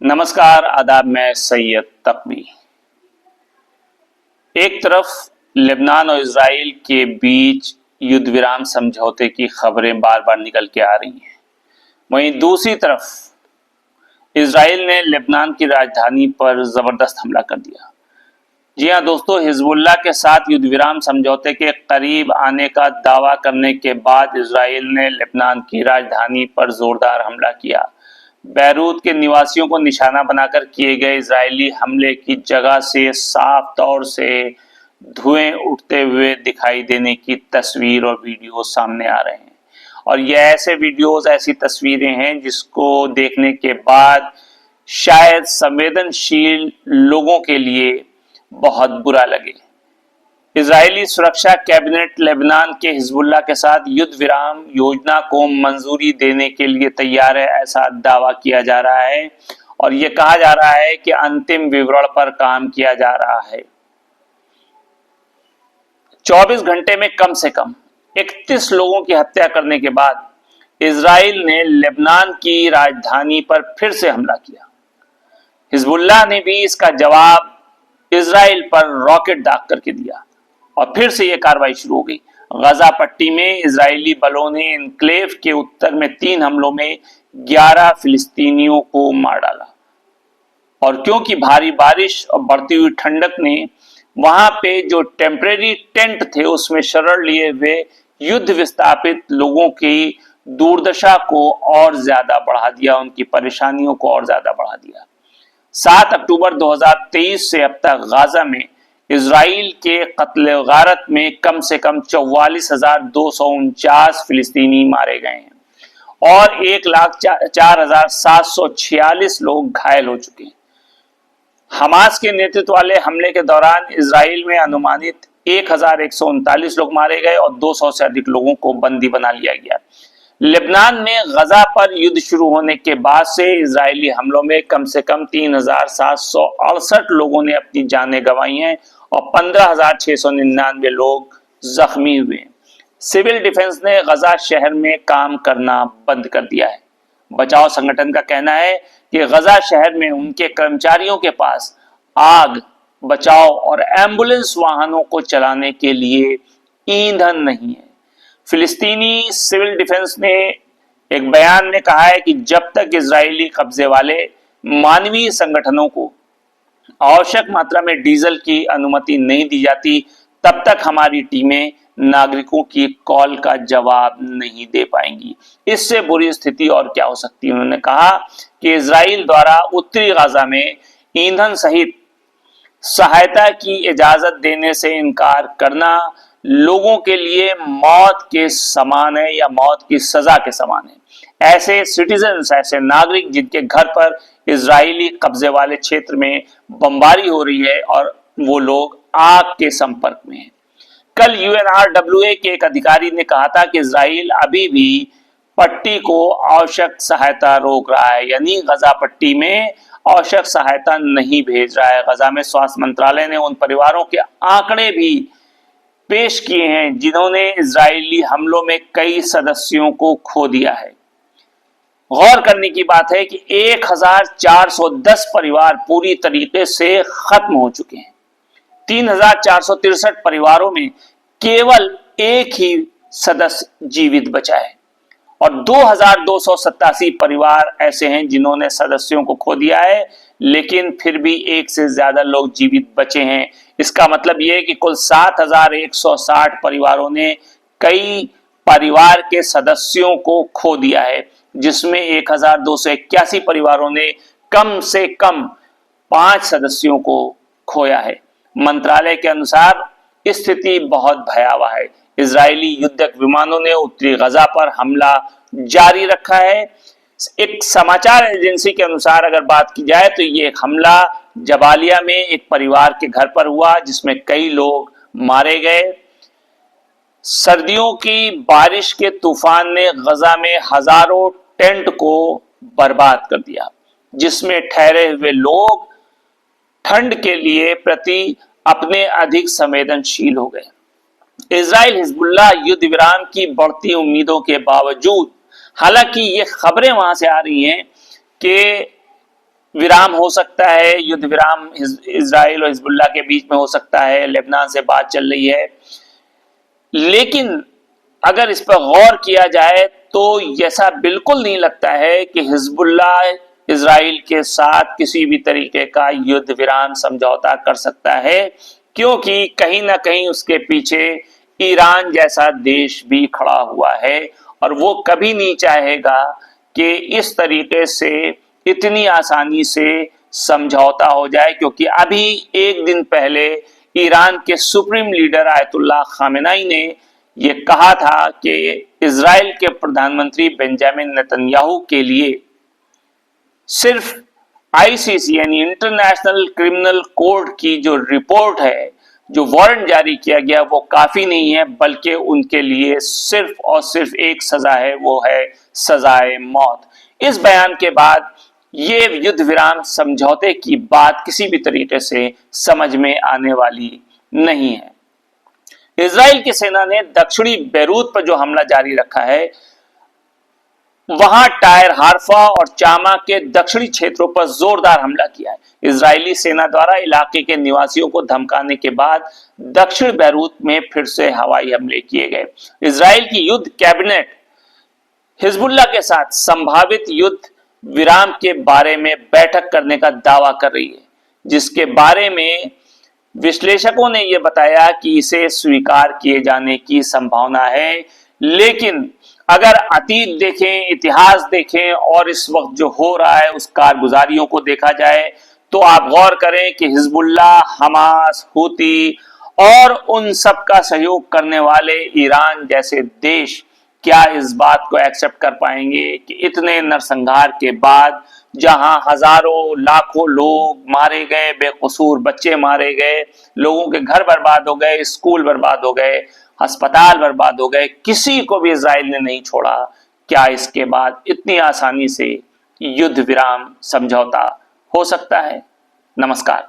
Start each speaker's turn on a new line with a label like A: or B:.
A: नमस्कार आदाब, मैं सैयद तकवी। एक तरफ लेबनान और इजराइल के बीच युद्ध विराम समझौते की खबरें बार बार निकल के आ रही हैं, वहीं दूसरी तरफ इजराइल ने लेबनान की राजधानी पर जबरदस्त हमला कर दिया। जी हां दोस्तों, हिजबुल्लाह के साथ युद्ध विराम समझौते के करीब आने का दावा करने के बाद इजराइल ने लेबनान की राजधानी पर जोरदार हमला किया। बैरूत के निवासियों को निशाना बनाकर किए गए इजरायली हमले की जगह से साफ तौर से धुएं उठते हुए दिखाई देने की तस्वीर और वीडियो सामने आ रहे हैं। और ये ऐसे वीडियोस, ऐसी तस्वीरें हैं जिसको देखने के बाद शायद संवेदनशील लोगों के लिए बहुत बुरा लगे। इजरायली सुरक्षा कैबिनेट लेबनान के हिजबुल्लाह के साथ युद्ध विराम योजना को मंजूरी देने के लिए तैयार है, ऐसा दावा किया जा रहा है और यह कहा जा रहा है कि अंतिम विवरण पर काम किया जा रहा है। 24 घंटे में कम से कम 31 लोगों की हत्या करने के बाद इजराइल ने लेबनान की राजधानी पर फिर से हमला किया। हिजबुल्लाह ने भी इसका जवाब इजराइल पर रॉकेट दाग करके दिया और फिर से यह कार्रवाई शुरू हो गई। गजा पट्टी में इजरायली बलों ने एन्क्लेव के उत्तर में 3 हमलों में 11 फिलिस्तीनियों को मार डाला। और क्योंकि भारी बारिश और बढ़ती हुई ठंडक ने वहां पे जो टेम्परेरी टेंट थे उसमें शरण लिए हुए युद्ध विस्थापित लोगों की दुर्दशा को और ज्यादा बढ़ा दिया, उनकी परेशानियों को और ज्यादा बढ़ा दिया। 7 अक्टूबर 2023 से अब तक गाजा में इजराइल के कत्ल गारत में कम से कम 44,249 फिलिस्तीनी मारे गए हैं और 1,04,746 लोग घायल हो चुके हैं। हमास के नेतृत्व वाले हमले के दौरान इजराइल में अनुमानित 1,139 लोग मारे गए और 200 से अधिक लोगों को बंदी बना लिया गया। लेबनान में गजा पर युद्ध शुरू होने के बाद से इजरायली हमलों में कम से कम 3,768 लोगों ने अपनी जानें गंवाई हैं और 15,699 लोग जख्मी हुए। सिविल डिफेंस ने गजा शहर में काम करना बंद कर दिया है। बचाव संगठन का कहना है कि गजा शहर में उनके कर्मचारियों के पास आग बचाव और एम्बुलेंस वाहनों को चलाने के लिए ईंधन नहीं है। फिलिस्तीनी सिविल डिफेंस ने एक बयान में कहा है कि जब तक इजरायली कब्जे वाले मानवीय संगठनों को आवश्यक मात्रा में डीजल की अनुमति नहीं दी जाती, तब तक हमारी टीमें नागरिकों की कॉल का जवाब नहीं दे पाएंगी। इससे बुरी स्थिति और क्या हो सकती है। उन्होंने कहा कि इजराइल द्वारा उत्तरी गाजा में ईंधन सहित सहायता की इजाजत देने से इनकार करना लोगों के लिए मौत के समान है या मौत की सजा के समान है। ऐसे सिटीजन्स, ऐसे नागरिक जिनके घर पर इजरायली कब्जे वाले क्षेत्र में बमबारी हो रही है और वो लोग आग के संपर्क में हैं। कल UNRWA के एक अधिकारी ने कहा था कि इजराइल अभी भी पट्टी को आवश्यक सहायता रोक रहा है, यानी गजा पट्टी में आवश्यक सहायता नहीं भेज रहा है। गजा में स्वास्थ्य मंत्रालय ने उन परिवारों के आंकड़े भी पेश किए हैं जिन्होंने इजरायली हमलों में कई सदस्यों को खो दिया है। गौर करने की बात है कि 1,410 परिवार पूरी तरीके से खत्म हो चुके हैं। 3,463 परिवारों में केवल एक ही सदस्य जीवित बचा है और 2,287 परिवार ऐसे हैं जिन्होंने सदस्यों को खो दिया है, लेकिन फिर भी एक से ज्यादा लोग जीवित बचे हैं। इसका मतलब यह है कि कुल 7,160 परिवारों ने कई परिवार के सदस्यों को खो दिया है, जिसमें 1,281 परिवारों ने कम से कम 5 सदस्यों को खोया है। मंत्रालय के अनुसार स्थिति बहुत भयावह है। इजरायली युद्धक विमानों ने उत्तरी गजा पर हमला जारी रखा है। एक समाचार एजेंसी के अनुसार अगर बात की जाए तो ये एक हमला जबालिया में एक परिवार के घर पर हुआ जिसमें कई लोग मारे गए। सर्दियों की बारिश के तूफान ने गजा में हजारों टेंट को बर्बाद कर दिया, जिसमें ठहरे हुए लोग ठंड के लिए प्रति अपने अधिक संवेदनशील हो गए। इजराइल हिजबुल्लाह युद्ध विराम की बढ़ती उम्मीदों के बावजूद, हालांकि ये खबरें वहां से आ रही हैं कि विराम हो सकता है, युद्ध विराम इजराइल और हिजबुल्लाह के बीच में हो सकता है, लेबनान से बात चल रही है। लेकिन अगर इस पर गौर किया जाए तो ऐसा बिल्कुल नहीं लगता है कि हिजबुल्लाह इजराइल के साथ किसी भी तरीके का युद्ध विराम समझौता कर सकता है, क्योंकि कहीं ना कहीं उसके पीछे ईरान जैसा देश भी खड़ा हुआ है और वो कभी नहीं चाहेगा कि इस तरीके से इतनी आसानी से समझौता हो जाए, क्योंकि अभी एक दिन पहले ईरान के सुप्रीम लीडर आयतुल्लाह खामेनाई ने ये कहा था कि इजराइल के प्रधानमंत्री बेंजामिन नेतन्याहू के लिए सिर्फ आईसीसी यानी इंटरनेशनल क्रिमिनल कोर्ट की जो रिपोर्ट है, जो वारंट जारी किया गया, वो काफी नहीं है, बल्कि उनके लिए सिर्फ और सिर्फ एक सजा है, वो है सजाए मौत। इस बयान के बाद ये युद्ध विराम समझौते की बात किसी भी तरीके से समझ में आने वाली नहीं है। इजराइल की सेना ने दक्षिणी बैरूत पर जो हमला जारी रखा है, वहां टायर हारफा और चामा के दक्षिणी क्षेत्रों पर जोरदार हमला किया है। इजरायली सेना द्वारा इलाके के निवासियों को धमकाने के बाद दक्षिण बैरूत में फिर से हवाई हमले किए गए। इजराइल की युद्ध कैबिनेट हिजबुल्लाह के साथ संभावित युद्ध विराम के बारे में बैठक करने का दावा कर रही है, जिसके बारे में विश्लेषकों ने यह बताया कि इसे स्वीकार किए जाने की संभावना है। लेकिन अगर अतीत देखें, इतिहास देखें और इस वक्त जो हो रहा है उस कारगुजारियों को देखा जाए, तो आप गौर करें कि हिजबुल्लाह, हमास, हूती और उन सब का सहयोग करने वाले ईरान जैसे देश क्या इस बात को एक्सेप्ट कर पाएंगे कि इतने नरसंहार के बाद, जहां हजारों लाखों लोग मारे गए, बेकसूर बच्चे मारे गए, लोगों के घर बर्बाद हो गए, स्कूल बर्बाद हो गए, अस्पताल बर्बाद हो गए, किसी को भी इजराइल ने नहीं छोड़ा, क्या इसके बाद इतनी आसानी से युद्ध विराम समझौता हो सकता है? नमस्कार।